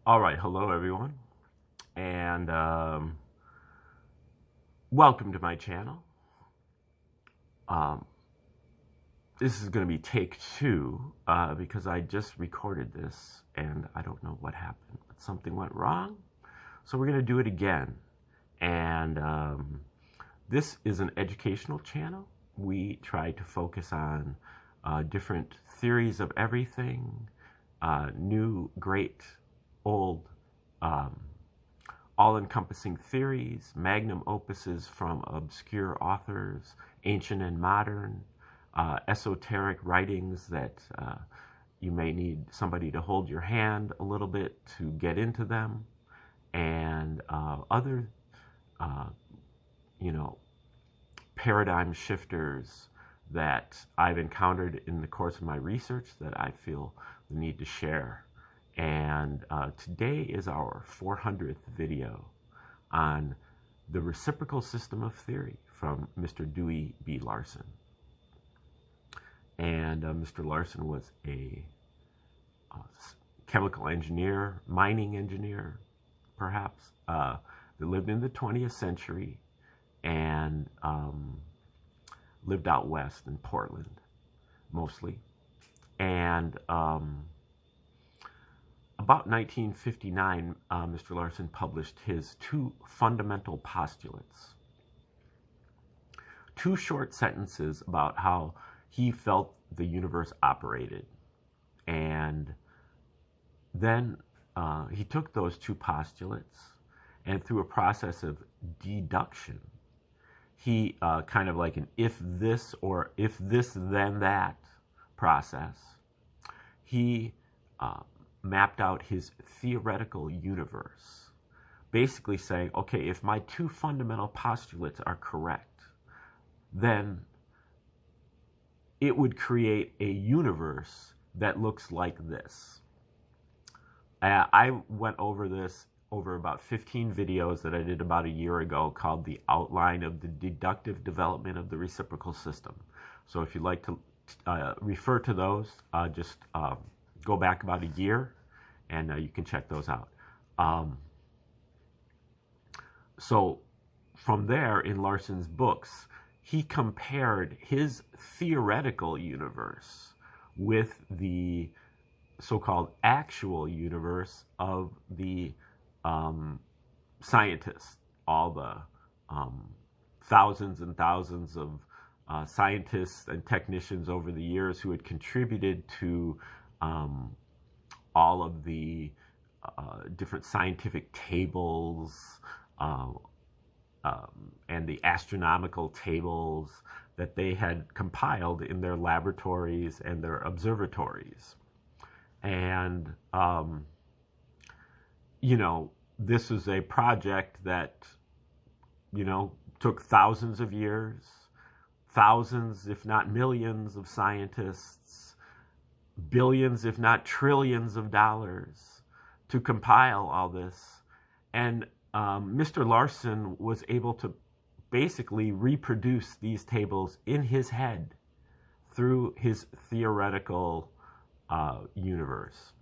All right, hello everyone, and welcome to my channel. This is going to be take two because I just recorded this and I don't know what happened, but something went wrong. So we're going to do it again. And this is an educational channel. We try to focus on different theories of everything, new, great, old, all-encompassing theories, magnum opuses from obscure authors, ancient and modern, esoteric writings that you may need somebody to hold your hand a little bit to get into them, and other, paradigm shifters that I've encountered in the course of my research that I feel the need to share. And today is our 400th video on the reciprocal system of theory from Mr. Dewey B. Larson. And Mr. Larson was a chemical engineer, mining engineer, perhaps, that lived in the 20th century and lived out west in Portland, mostly. And about 1959, Mr. Larson published his two fundamental postulates. Two short sentences about how he felt the universe operated. And then he took those two postulates and through a process of deduction, he kind of like an if this or if this then that process, he mapped out his theoretical universe, basically saying, okay, if my two fundamental postulates are correct, then it would create a universe that looks like this. I went over this over about 15 videos that I did about a year ago called The Outline of the Deductive Development of the Reciprocal System. So if you'd like to refer to those, just go back about a year and you can check those out. So from there, in Larson's books, he compared his theoretical universe with the so-called actual universe of the scientists, all the thousands and thousands of scientists and technicians over the years who had contributed to all of the different scientific tables and the astronomical tables that they had compiled in their laboratories and their observatories. And, this is a project that, took thousands of years, thousands, if not millions of scientists, billions, if not trillions of dollars to compile all this. And Mr. Larson was able to basically reproduce these tables in his head through his theoretical universe,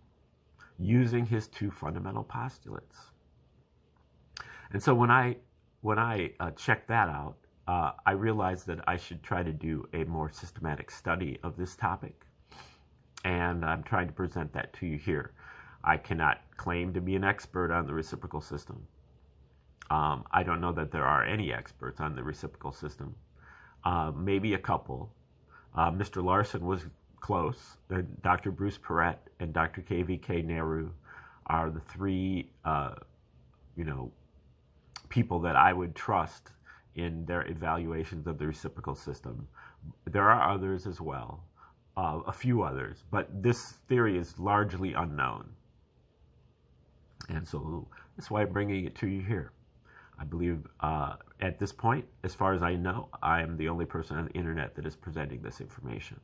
using his two fundamental postulates. And so when I checked that out, I realized that I should try to do a more systematic study of this topic, and I'm trying to present that to you here. I cannot claim to be an expert on the reciprocal system. I don't know that there are any experts on the reciprocal system. Maybe a couple. Mr. Larson was close. Dr. Bruce Perrett and Dr. KVK Nehru are the three, people that I would trust in their evaluations of the reciprocal system. There are others as well, a few others, but this theory is largely unknown. And so that's why I'm bringing it to you here. I believe at this point, as far as I know, I am the only person on the internet that is presenting this information.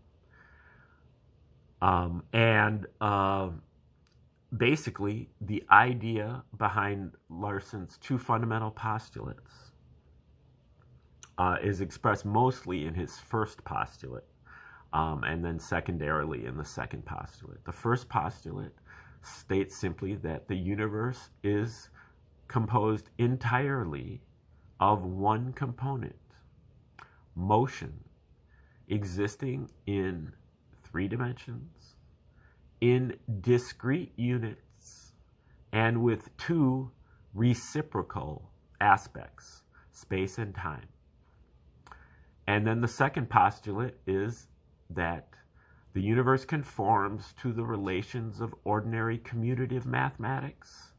Basically, the idea behind Larson's two fundamental postulates is expressed mostly in his first postulate, and then secondarily in the second postulate. The first postulate states simply that the universe is composed entirely of one component, motion, existing in 3 dimensions, in discrete units, and with 2 reciprocal aspects, space and time. And then the second postulate is that the universe conforms to the relations of ordinary commutative mathematics.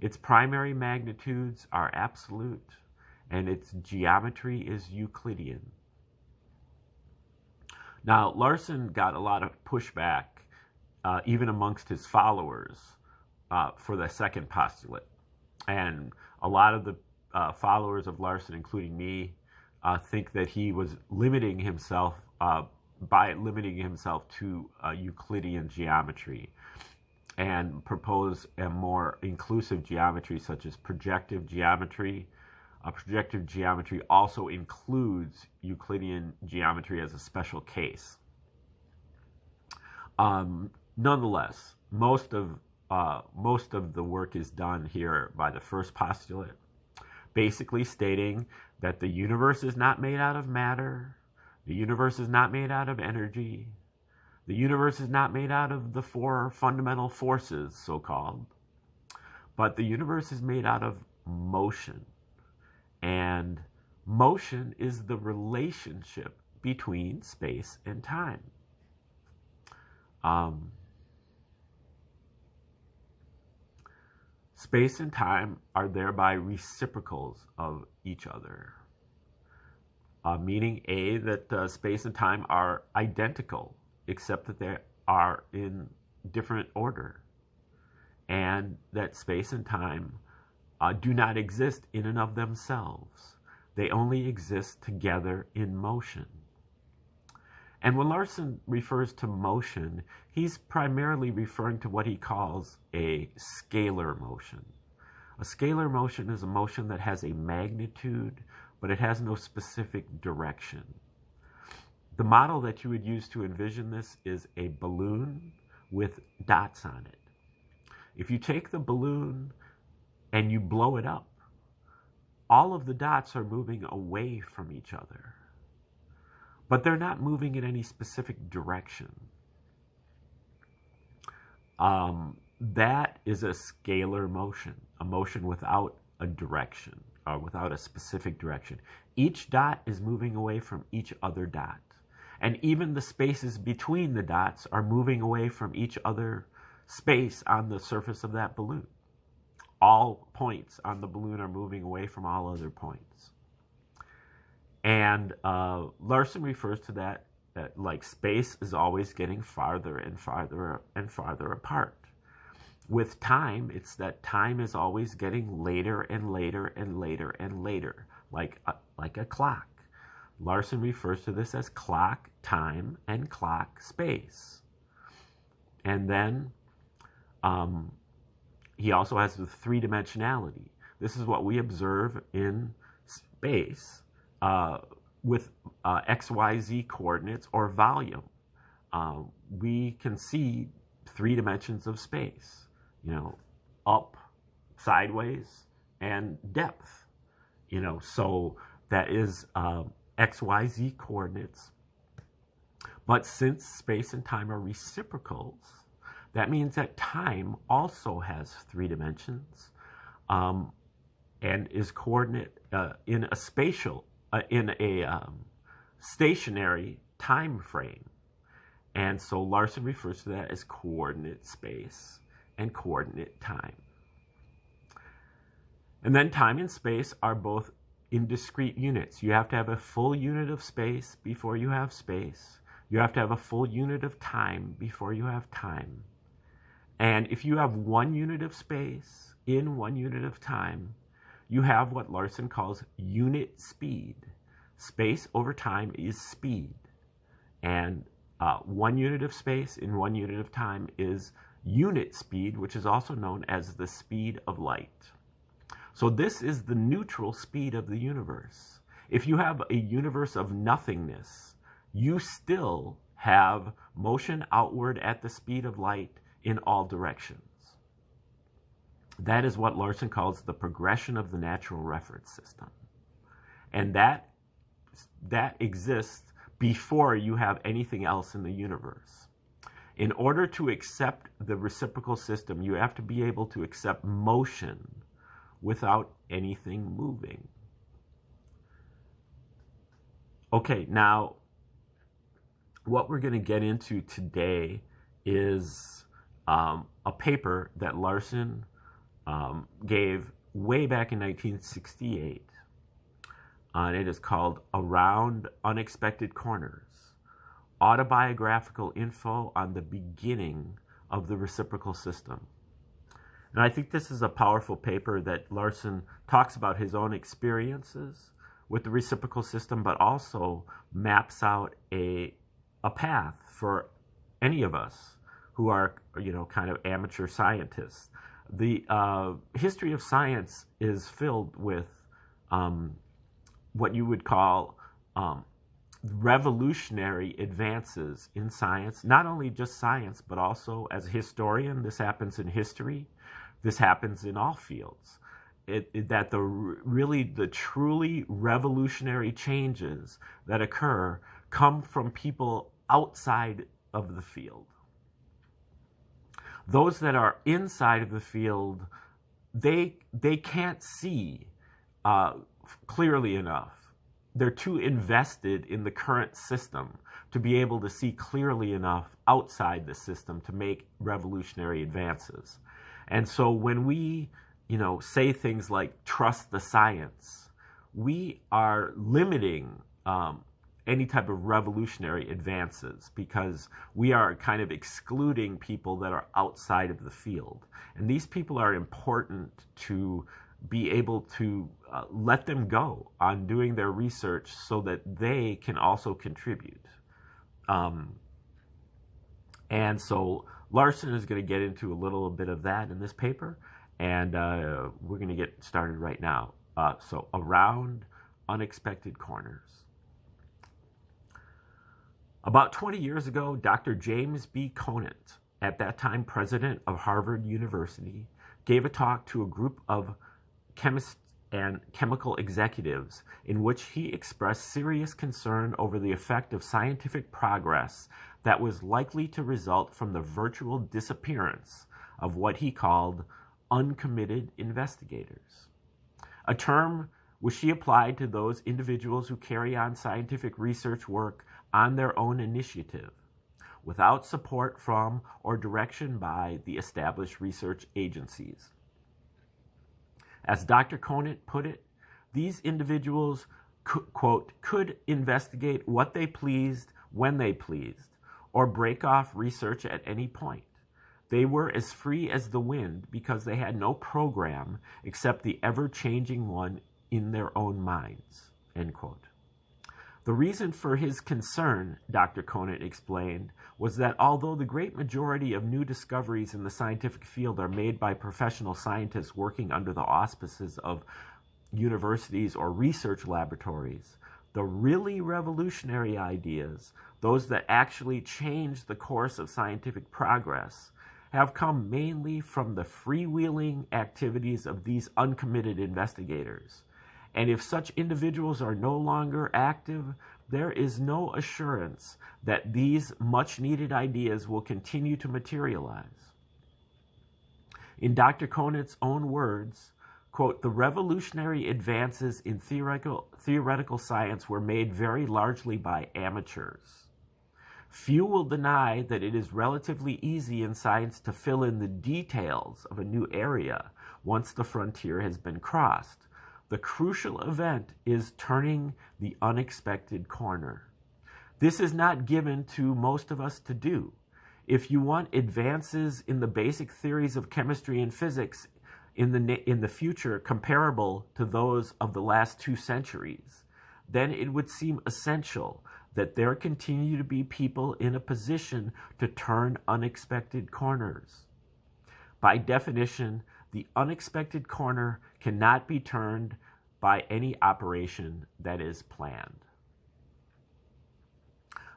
Its primary magnitudes are absolute, and its geometry is Euclidean. Now, Larson got a lot of pushback, even amongst his followers, for the second postulate. And a lot of the followers of Larson, including me, think that he was limiting himself by limiting himself to Euclidean geometry, and propose a more inclusive geometry such as projective geometry. Projective geometry also includes Euclidean geometry as a special case. Nonetheless, most of the work is done here by the first postulate, basically stating that the universe is not made out of matter, the universe is not made out of energy, the universe is not made out of the 4 fundamental forces, so-called, but the universe is made out of motion. And motion is the relationship between space and time. Space and time are thereby reciprocals of each other, meaning A, that space and time are identical, except that they are in different order, and that space and time do not exist in and of themselves. They only exist together in motion. And when Larson refers to motion, he's primarily referring to what he calls a scalar motion. A scalar motion is a motion that has a magnitude, but it has no specific direction. The model that you would use to envision this is a balloon with dots on it. If you take the balloon and you blow it up, all of the dots are moving away from each other, but they're not moving in any specific direction. That is a scalar motion, a motion without a direction, or without a specific direction. Each dot is moving away from each other dot, and even the spaces between the dots are moving away from each other space on the surface of that balloon. All points on the balloon are moving away from all other points. And Larson refers to that like space is always getting farther and farther and farther apart. With time, it's that time is always getting later and later and later and later, like a clock. Larson refers to this as clock time and clock space. And then he also has the 3-dimensionality. This is what we observe in space with XYZ coordinates or volume. We can see 3 dimensions of space, up, sideways, and depth. So that is XYZ coordinates. But since space and time are reciprocals, that means that time also has 3 dimensions and is coordinate in a stationary time frame. And so Larson refers to that as coordinate space and coordinate time. And then time and space are both in discrete units. You have to have a full unit of space before you have space. You have to have a full unit of time before you have time. And if you have 1 unit of space in 1 unit of time, you have what Larson calls unit speed. Space over time is speed. And 1 unit of space in 1 unit of time is unit speed, which is also known as the speed of light. So this is the neutral speed of the universe. If you have a universe of nothingness, you still have motion outward at the speed of light in all directions. That is what Larson calls the progression of the natural reference system. And that exists before you have anything else in the universe. In order to accept the reciprocal system, you have to be able to accept motion without anything moving. Okay, now what we're going to get into today is a paper that Larson gave way back in 1968. And it is called Around Unexpected Corners, Autobiographical Info on the Beginning of the Reciprocal System. And I think this is a powerful paper that Larson talks about his own experiences with the reciprocal system, but also maps out a path for any of us who are, kind of amateur scientists. The history of science is filled with what you would call revolutionary advances in science, not only just science, but also as a historian, this happens in history, this happens in all fields. That the truly revolutionary changes that occur come from people outside of the field. Those that are inside of the field, they can't see clearly enough. They're too invested in the current system to be able to see clearly enough outside the system to make revolutionary advances. And so when we, say things like trust the science, we are limiting any type of revolutionary advances because we are kind of excluding people that are outside of the field. And these people are important to be able to let them go on doing their research so that they can also contribute. And so Larson is going to get into a little bit of that in this paper, and we're going to get started right now. So Around Unexpected Corners. About 20 years ago, Dr. James B. Conant, at that time president of Harvard University, gave a talk to a group of chemists and chemical executives in which he expressed serious concern over the effect of scientific progress that was likely to result from the virtual disappearance of what he called uncommitted investigators, a term which he applied to those individuals who carry on scientific research work on their own initiative, without support from or direction by the established research agencies. As Dr. Conant put it, these individuals, quote, could investigate what they pleased when they pleased, or break off research at any point. They were as free as the wind because they had no program except the ever-changing one in their own minds, end quote. The reason for his concern, Dr. Conant explained, was that although the great majority of new discoveries in the scientific field are made by professional scientists working under the auspices of universities or research laboratories, the really revolutionary ideas, those that actually change the course of scientific progress, have come mainly from the freewheeling activities of these uncommitted investigators. And if such individuals are no longer active, there is no assurance that these much-needed ideas will continue to materialize. In Dr. Conant's own words, quote, the revolutionary advances in theoretical science were made very largely by amateurs. Few will deny that it is relatively easy in science to fill in the details of a new area once the frontier has been crossed. The crucial event is turning the unexpected corner. This is not given to most of us to do. If you want advances in the basic theories of chemistry and physics in the future comparable to those of the last 2 centuries, then it would seem essential that there continue to be people in a position to turn unexpected corners. By definition, the unexpected corner cannot be turned by any operation that is planned.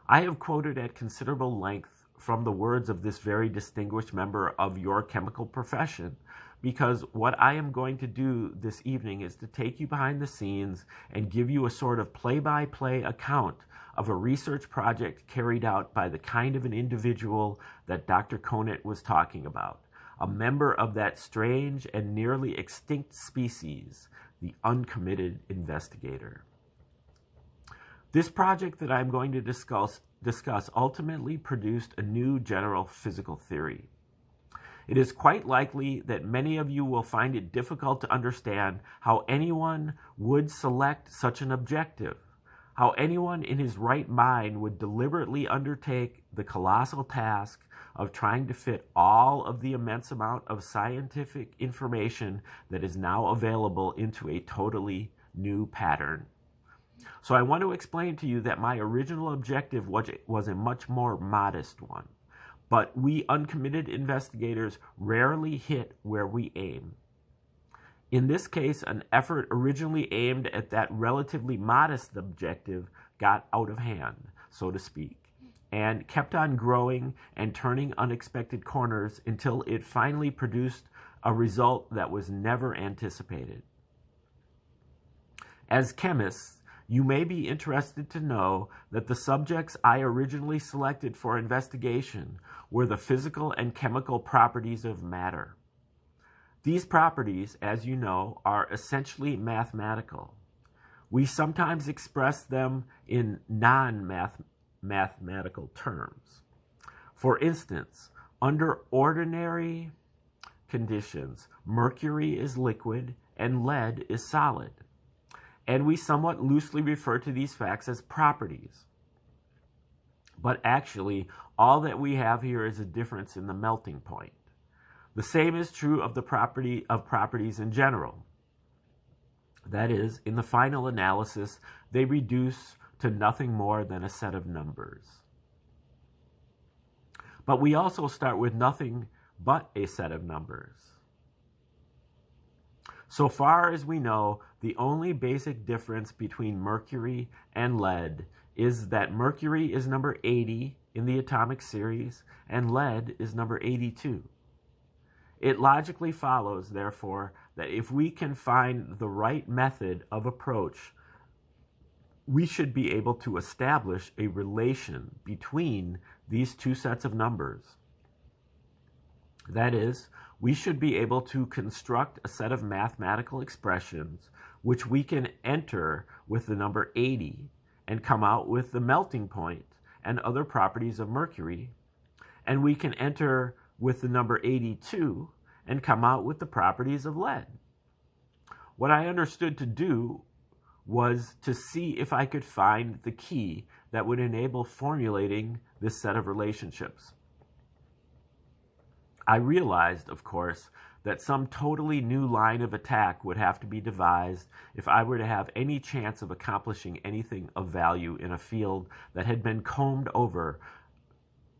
I have quoted at considerable length from the words of this very distinguished member of your chemical profession, because what I am going to do this evening is to take you behind the scenes and give you a sort of play-by-play account of a research project carried out by the kind of an individual that Dr. Conant was talking about, a member of that strange and nearly extinct species, the uncommitted investigator. This project that I'm going to discuss ultimately produced a new general physical theory. It is quite likely that many of you will find it difficult to understand how anyone would select such an objective, how anyone in his right mind would deliberately undertake the colossal task of trying to fit all of the immense amount of scientific information that is now available into a totally new pattern. So I want to explain to you that my original objective was a much more modest one. But we uncommitted investigators rarely hit where we aim. In this case, an effort originally aimed at that relatively modest objective got out of hand, so to speak, and kept on growing and turning unexpected corners until it finally produced a result that was never anticipated. As chemists, you may be interested to know that the subjects I originally selected for investigation were the physical and chemical properties of matter. These properties, as you know, are essentially mathematical. We sometimes express them in non-mathematical terms. For instance, under ordinary conditions, mercury is liquid and lead is solid. And we somewhat loosely refer to these facts as properties. But actually, all that we have here is a difference in the melting point. The same is true of the property of properties in general. That is, in the final analysis, they reduce to nothing more than a set of numbers. But we also start with nothing but a set of numbers. So far as we know, the only basic difference between mercury and lead is that mercury is number 80 in the atomic series and lead is number 82. It logically follows, therefore, that if we can find the right method of approach, we should be able to establish a relation between these two sets of numbers. That is, we should be able to construct a set of mathematical expressions which we can enter with the number 80 and come out with the melting point and other properties of mercury, and we can enter with the number 82 and come out with the properties of lead. What I understood to do was to see if I could find the key that would enable formulating this set of relationships. I realized, of course, that some totally new line of attack would have to be devised if I were to have any chance of accomplishing anything of value in a field that had been combed over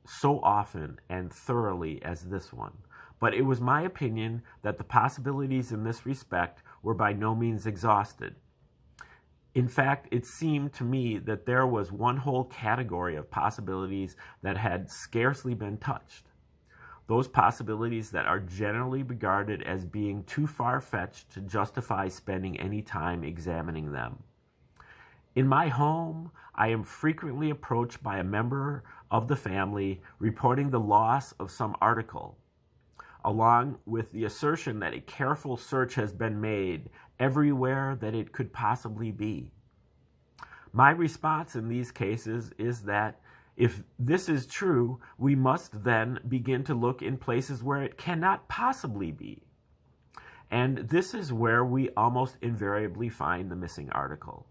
so often and thoroughly as this one. But it was my opinion that the possibilities in this respect were by no means exhausted. In fact, it seemed to me that there was one whole category of possibilities that had scarcely been touched. Those possibilities that are generally regarded as being too far-fetched to justify spending any time examining them. In my home, I am frequently approached by a member of the family reporting the loss of some article, along with the assertion that a careful search has been made everywhere that it could possibly be. My response in these cases is that if this is true, we must then begin to look in places where it cannot possibly be. And this is where we almost invariably find the missing article.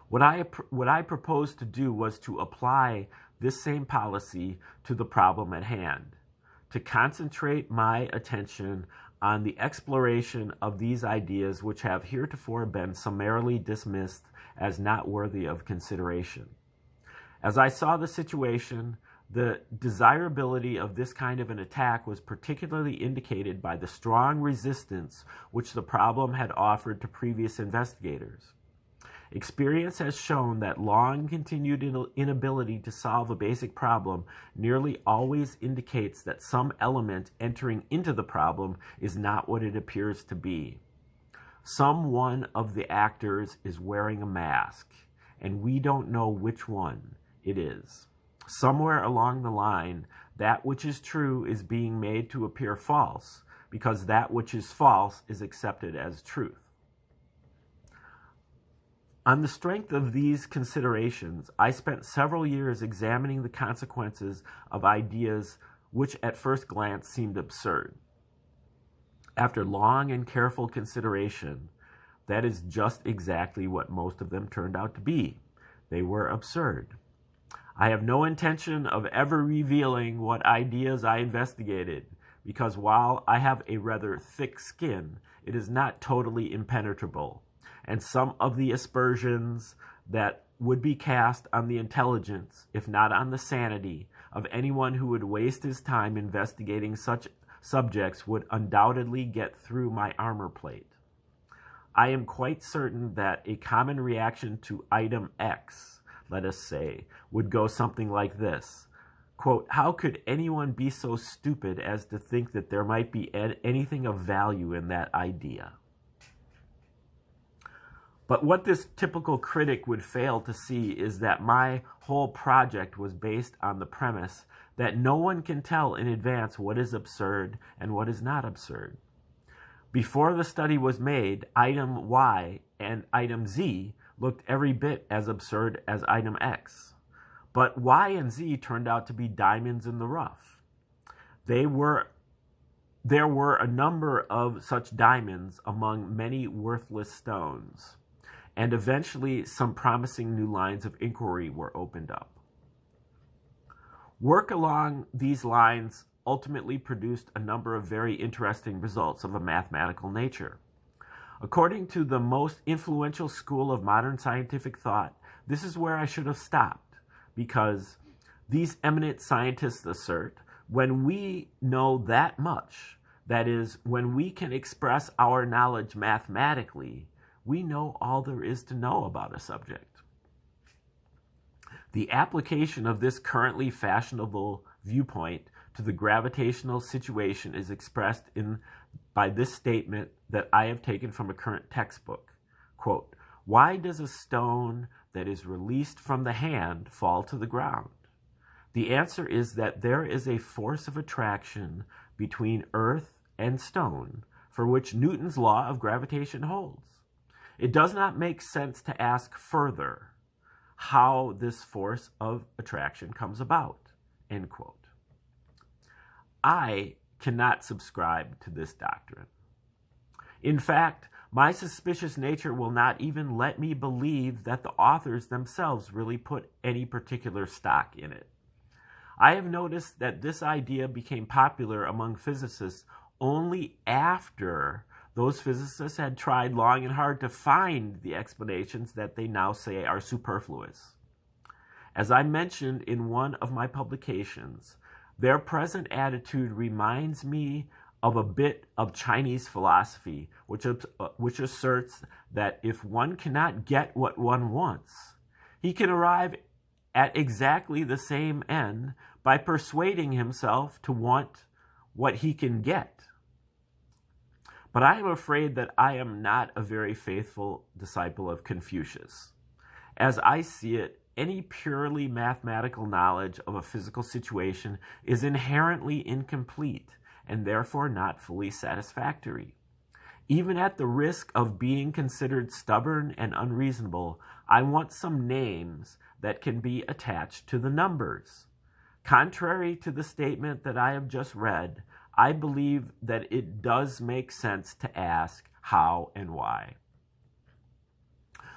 What I proposed to do was to apply this same policy to the problem at hand, to concentrate my attention on the exploration of these ideas which have heretofore been summarily dismissed as not worthy of consideration. As I saw the situation, the desirability of this kind of an attack was particularly indicated by the strong resistance which the problem had offered to previous investigators. Experience has shown that long continued inability to solve a basic problem nearly always indicates that some element entering into the problem is not what it appears to be. Some one of the actors is wearing a mask, and we don't know which one it is. Somewhere along the line, that which is true is being made to appear false, because that which is false is accepted as truth. On the strength of these considerations, I spent several years examining the consequences of ideas which at first glance seemed absurd. After long and careful consideration, that is just exactly what most of them turned out to be. They were absurd. I have no intention of ever revealing what ideas I investigated, because while I have a rather thick skin, it is not totally impenetrable, and some of the aspersions that would be cast on the intelligence, if not on the sanity, of anyone who would waste his time investigating such subjects would undoubtedly get through my armor plate. I am quite certain that a common reaction to item X, let us say, would go something like this. Quote, how could anyone be so stupid as to think that there might be anything of value in that idea? But what this typical critic would fail to see is that my whole project was based on the premise that no one can tell in advance what is absurd and what is not absurd. Before the study was made, item Y and item Z looked every bit as absurd as item X. But Y and Z turned out to be diamonds in the rough. There were a number of such diamonds among many worthless stones, and eventually some promising new lines of inquiry were opened up. Work along these lines ultimately produced a number of very interesting results of a mathematical nature. According to the most influential school of modern scientific thought, this is where I should have stopped, because these eminent scientists assert when we know that much, that is, when we can express our knowledge mathematically, we know all there is to know about a subject. The application of this currently fashionable viewpoint to the gravitational situation is expressed by this statement that I have taken from a current textbook. Quote, why does a stone that is released from the hand fall to the ground? The answer is that there is a force of attraction between earth and stone for which Newton's law of gravitation holds. It does not make sense to ask further how this force of attraction comes about, end quote. I cannot subscribe to this doctrine. In fact, my suspicious nature will not even let me believe that the authors themselves really put any particular stock in it. I have noticed that this idea became popular among physicists only after those physicists had tried long and hard to find the explanations that they now say are superfluous. As I mentioned in one of my publications, their present attitude reminds me of a bit of Chinese philosophy, which asserts that if one cannot get what one wants, he can arrive at exactly the same end by persuading himself to want what he can get. But I am afraid that I am not a very faithful disciple of Confucius. As I see it, any purely mathematical knowledge of a physical situation is inherently incomplete and therefore not fully satisfactory. Even at the risk of being considered stubborn and unreasonable, I want some names that can be attached to the numbers. Contrary to the statement that I have just read, I believe that it does make sense to ask how and why.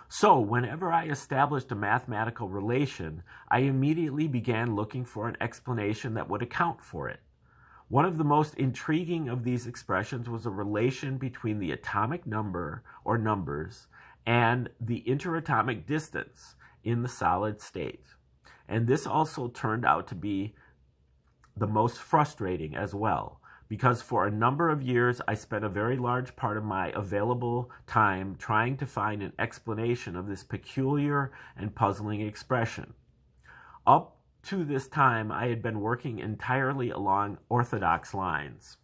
So, whenever I established a mathematical relation, I immediately began looking for an explanation that would account for it. One of the most intriguing of these expressions was a relation between the atomic number, or numbers, and the interatomic distance in the solid state. And this also turned out to be the most frustrating as well, because for a number of years I spent a very large part of my available time trying to find an explanation of this peculiar and puzzling expression. Up to this time, I had been working entirely along orthodox lines.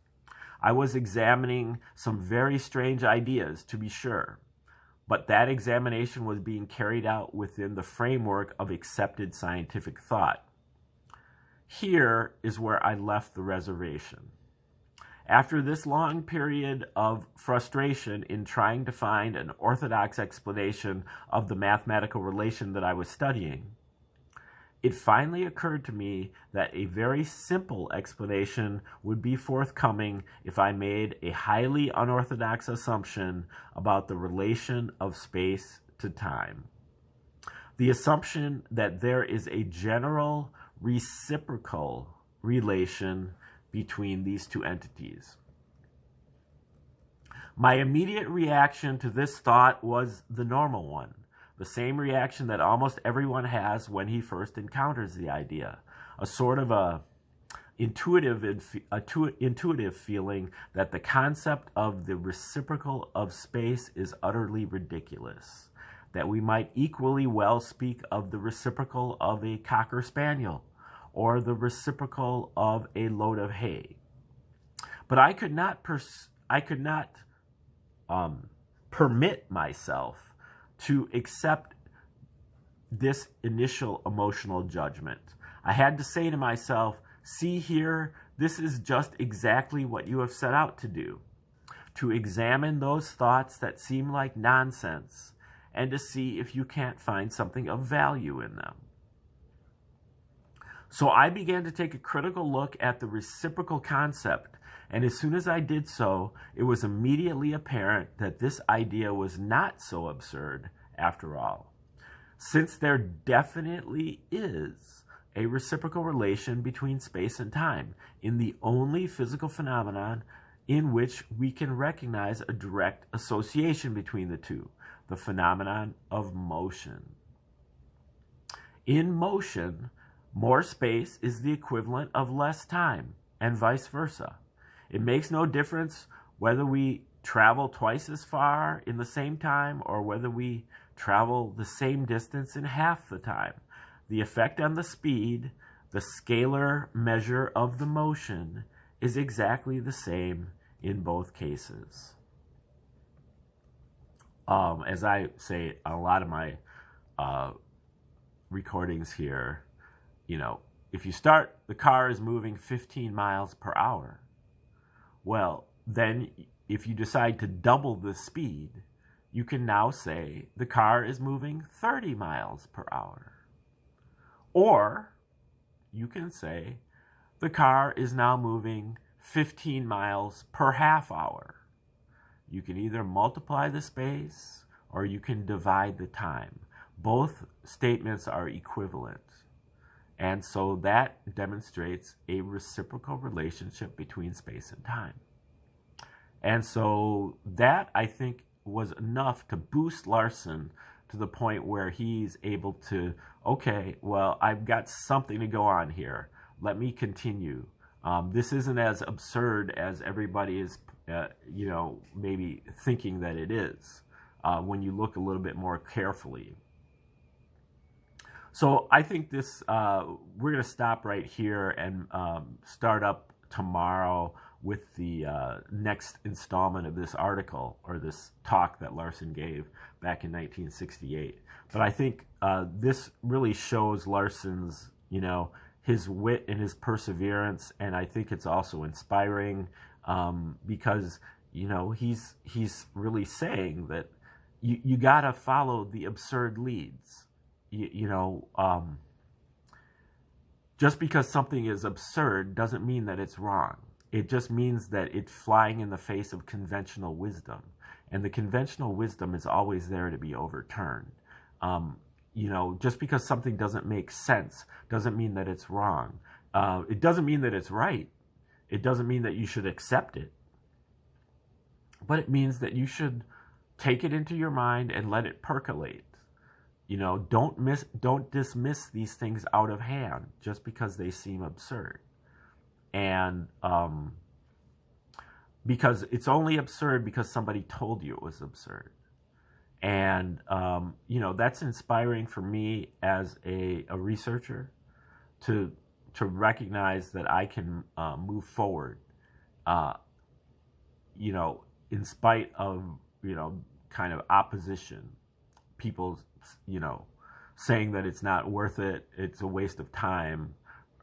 I was examining some very strange ideas, to be sure, but that examination was being carried out within the framework of accepted scientific thought. Here is where I left the reservation. After this long period of frustration in trying to find an orthodox explanation of the mathematical relation that I was studying, it finally occurred to me that a very simple explanation would be forthcoming if I made a highly unorthodox assumption about the relation of space to time. The assumption that there is a general reciprocal relation between these two entities. My immediate reaction to this thought was the normal one. The same reaction that almost everyone has when he first encounters the idea, a sort of intuitive feeling that the concept of the reciprocal of space is utterly ridiculous, that we might equally well speak of the reciprocal of a cocker spaniel or the reciprocal of a load of hay. But I could not permit myself to accept this initial emotional judgment. I had to say to myself, see here, this is just exactly what you have set out to do, to examine those thoughts that seem like nonsense and to see if you can't find something of value in them. So I began to take a critical look at the reciprocal concept, and as soon as I did so, it was immediately apparent that this idea was not so absurd after all, since there definitely is a reciprocal relation between space and time in the only physical phenomenon in which we can recognize a direct association between the two, the phenomenon of motion. In motion, more space is the equivalent of less time, and vice versa. It makes no difference whether we travel twice as far in the same time or whether we travel the same distance in half the time. The effect on the speed, the scalar measure of the motion, is exactly the same in both cases. As I say on a lot of my recordings here, you know, if you start, the car is moving 15 miles per hour. Well, then if you decide to double the speed, you can now say the car is moving 30 miles per hour. Or you can say the car is now moving 15 miles per half hour. You can either multiply the space or you can divide the time. Both statements are equivalent. And so that demonstrates a reciprocal relationship between space and time. And so that, I think, was enough to boost Larson to the point where he's able to, okay, well, I've got something to go on here. Let me continue. This isn't as absurd as everybody is, maybe thinking that it is when you look a little bit more carefully. So I think this, we're going to stop right here and start up tomorrow with the next installment of this article or this talk that Larson gave back in 1968. But I think this really shows Larson's, his wit and his perseverance, and I think it's also inspiring because, he's really saying that you got to follow the absurd leads. Just because something is absurd doesn't mean that it's wrong. It just means that it's flying in the face of conventional wisdom. And the conventional wisdom is always there to be overturned. Just because something doesn't make sense doesn't mean that it's wrong. It doesn't mean that it's right. It doesn't mean that you should accept it. But it means that you should take it into your mind and let it percolate. Don't dismiss these things out of hand just because they seem absurd. And because it's only absurd because somebody told you it was absurd. And, that's inspiring for me as a researcher to recognize that I can move forward, in spite of, kind of opposition, people, saying that it's not worth it, it's a waste of time,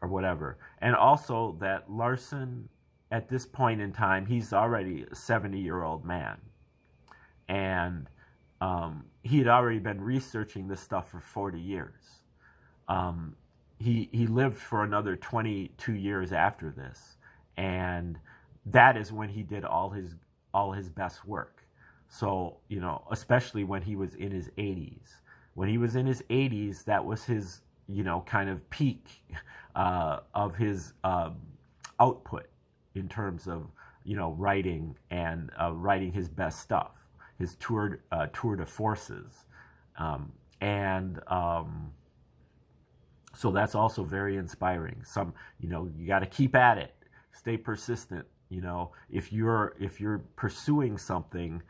or whatever. And also that Larson, at this point in time, he's already a 70-year-old man. And he had already been researching this stuff for 40 years. He lived for another 22 years after this. And that is when he did all his best work. So, especially when he was in his 80s. When he was in his 80s, that was his, kind of peak of his output in terms of, writing and writing his best stuff, his tour de forces. So that's also very inspiring. You got to keep at it, stay persistent. If you're pursuing something,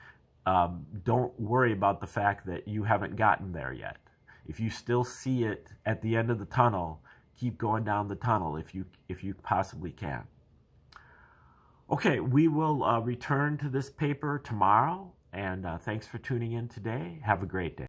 don't worry about the fact that you haven't gotten there yet. If you still see it at the end of the tunnel, keep going down the tunnel if you possibly can. Okay, we will return to this paper tomorrow, and thanks for tuning in today. Have a great day.